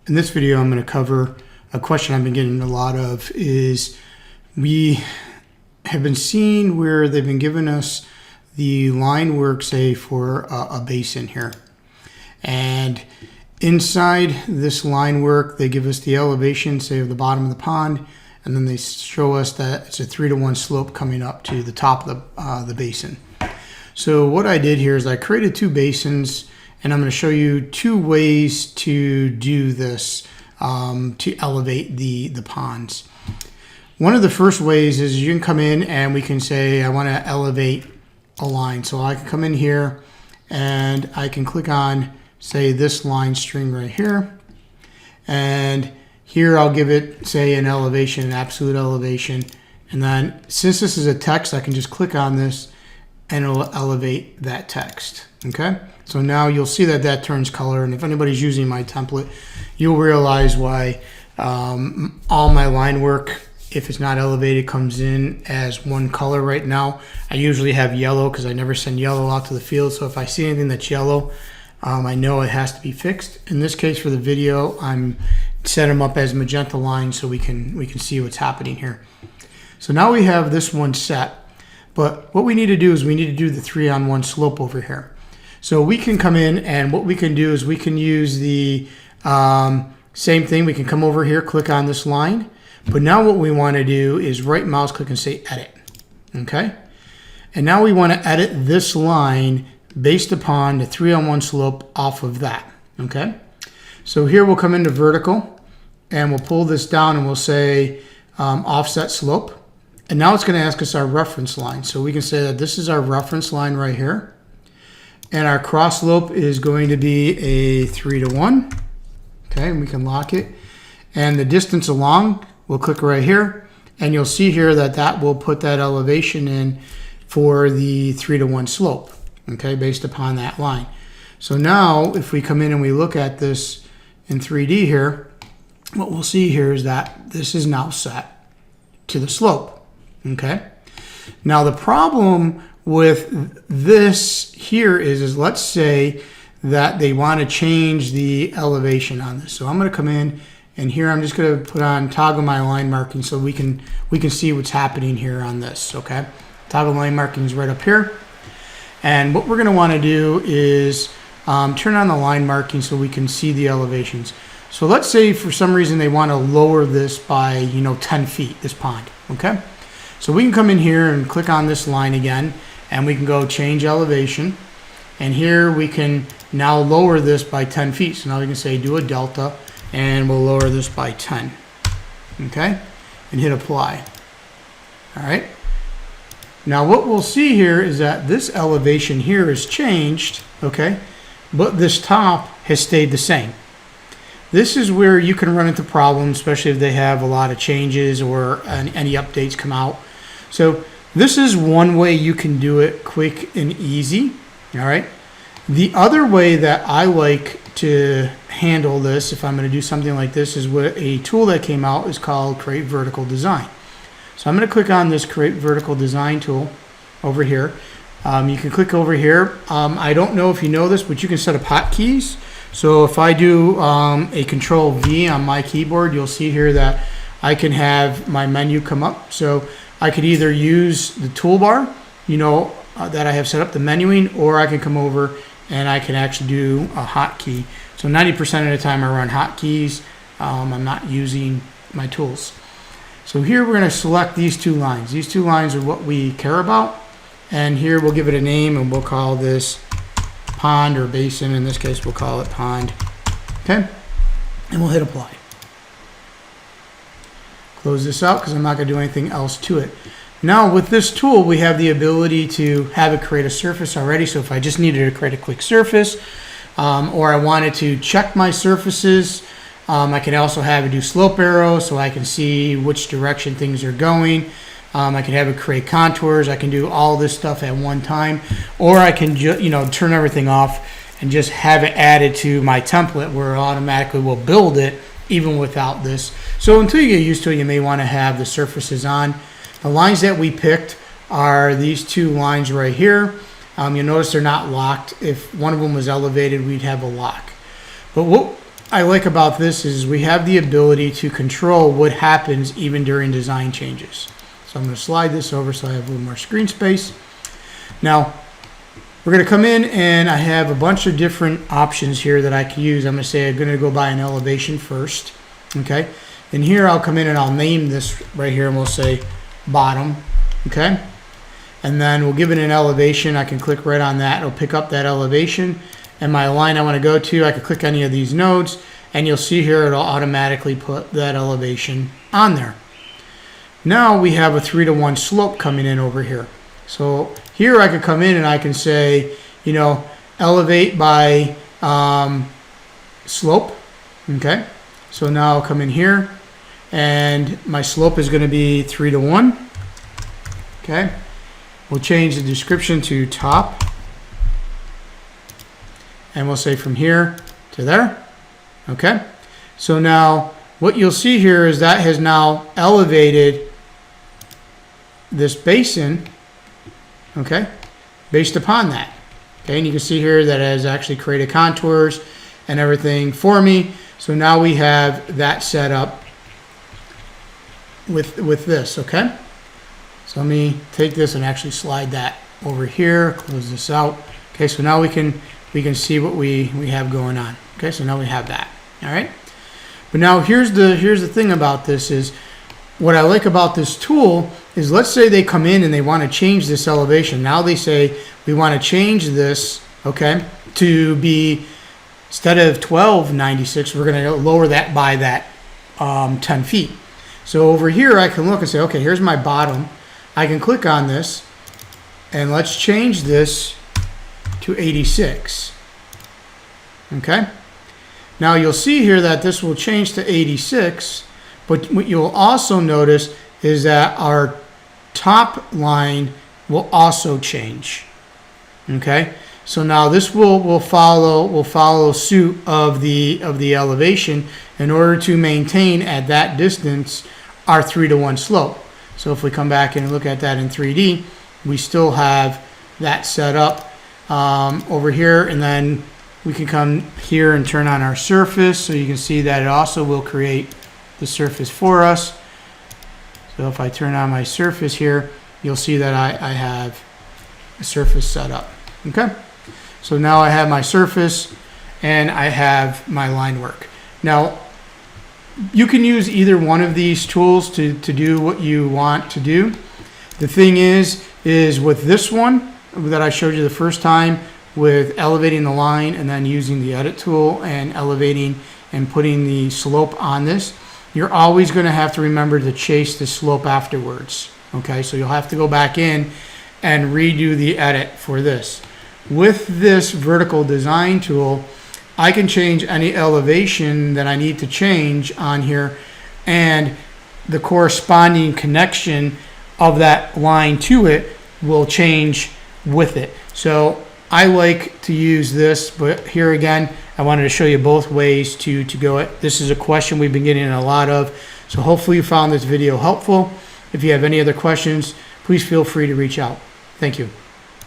In this video, I'm going to cover a question I've been getting a lot of is we have been seeing where they've been giving us the line work, say, for a basin here. And inside this line work, they give us the elevation, say, of the bottom of the pond, and then they show us that it's a 3-to-1 slope coming up to the top of the basin. So what I did here is I created two basins, and I'm going to show you two ways to do this to elevate the ponds. One of the first ways is you can come in and we can say I want to elevate a line. So I can come in here and I can click on, say, this line string right here. And here I'll give it, say, an elevation, an absolute elevation. And then since this is a text, I can just click on this and it'll elevate that text. Okay, so now you'll see that that turns color, and if anybody's using my template, you'll realize why all my line work, if it's not elevated, comes in as one color right now. I usually have yellow because I never send yellow out to the field, so if I see anything that's yellow, I know it has to be fixed. In this case, for the video, I'm set them up as magenta lines so we can see what's happening here. So now we have this one set. But what we need to do is we need to do the 3-on-1 slope over here. So we can come in, and what we can do is we can use the same thing. We can come over here, click on this line. But now what we want to do is right mouse click and say edit. Okay? And now we want to edit this line based upon the 3-on-1 slope off of that. Okay? So here we'll come into vertical, and we'll pull this down, and we'll say offset slope. And now it's going to ask us our reference line. So we can say that this is our reference line right here. And our cross slope is going to be a 3-to-1. Okay, and we can lock it. And the distance along, we'll click right here. And you'll see here that that will put that elevation in for the 3-to-1 slope. Okay, based upon that line. So now if we come in and we look at this in 3D here, what we'll see here is that this is now set to the slope. Okay. Now the problem with this here is let's say that they want to change the elevation on this. So I'm going to come in, and here I'm just going to put on toggle my line marking so we can see what's happening here on this. Okay. Toggle line marking is right up here. And what we're going to want to do is turn on the line marking so we can see the elevations. So let's say for some reason they want to lower this by 10 feet, this pond. Okay. So we can come in here and click on this line again, and we can go change elevation. And here we can now lower this by 10 feet. So now we can say do a delta, and we'll lower this by 10. Okay, and hit apply. All right. Now what we'll see here is that this elevation here is changed, okay, but this top has stayed the same. This is where you can run into problems, especially if they have a lot of changes or any updates come out. So this is one way you can do it quick and easy. All right. The other way that I like to handle this, if I'm going to do something like this, is what a tool that came out is called Create Vertical Design. So I'm going to click on this Create Vertical Design tool over here. You can click over here. I don't know if you know this, but you can set up hotkeys. So if I do a Control V on my keyboard, you'll see here that I can have my menu come up. So I could either use the toolbar, that I have set up, the menuing, or I can come over and I can actually do a hotkey. So 90% of the time I run hotkeys. I'm not using my tools. So here we're going to select these two lines. These two lines are what we care about. And here we'll give it a name, and we'll call this pond or basin. In this case, we'll call it pond. Okay, and we'll hit apply. Close this out because I'm not going to do anything else to it. Now with this tool, we have the ability to have it create a surface already. So if I just needed to create a quick surface, or I wanted to check my surfaces, I can also have it do slope arrows so I can see which direction things are going. I can have it create contours. I can do all this stuff at one time, or I can turn everything off and just have it added to my template where it automatically will build it even without this. So until you get used to it, you may want to have the surfaces on. The lines that we picked are these two lines right here. You'll notice they're not locked. If one of them was elevated, we'd have a lock. But what I like about this is we have the ability to control what happens even during design changes. So I'm going to slide this over so I have a little more screen space. Now, we're going to come in and I have a bunch of different options here that I can use. I'm going to say I'm going to go by an elevation first. Okay. And here I'll come in and I'll name this right here and we'll say bottom. Okay. And then we'll give it an elevation. I can click right on that. It'll pick up that elevation. And my line I want to go to, I can click any of these nodes and you'll see here it'll automatically put that elevation on there. Now we have a 3-to-1 slope coming in over here. So here I could come in and I can say, you know, elevate by slope. Okay. So now I'll come in here and my slope is going to be 3-to-1. Okay. We'll change the description to top. And we'll say from here to there. Okay. So now what you'll see here is that has now elevated this basin. Okay, based upon that. Okay, and you can see here that it has actually created contours and everything for me. So now we have that set up with this. Okay, so let me take this and actually slide that over here. Close this out. Okay, so now we can see what we have going on. Okay, so now we have that. All right, but now here's the thing about this is what I like about this tool is, let's say they come in and they want to change this elevation. Now they say we want to change this, okay, to be, instead of 1296, we're going to lower that by that 10 feet. So over here I can look and say, okay, here's my bottom. I can click on this and let's change this to 86. Okay. Now you'll see here that this will change to 86, but what you'll also notice is that our top line will also change. Okay, so now this will follow suit of the elevation in order to maintain at that distance our 3-to-1 slope. So if we come back and look at that in 3D, we still have that set up over here, and then we can come here and turn on our surface so you can see that it also will create the surface for us. So if I turn on my surface here, you'll see that I have a surface set up. Okay, so now I have my surface and I have my line work. Now you can use either one of these tools to do what you want to do. The thing is with this one that I showed you the first time, with elevating the line and then using the edit tool and elevating and putting the slope on this, you're always going to have to remember to chase the slope afterwards. Okay, so you'll have to go back in and redo the edit for this. With this vertical design tool, I can change any elevation that I need to change on here, and the corresponding connection of that line to it will change with it. So I like to use this, but here again, I wanted to show you both ways to go it. This is a question we've been getting a lot of, so hopefully you found this video helpful. If you have any other questions, please feel free to reach out. Thank you.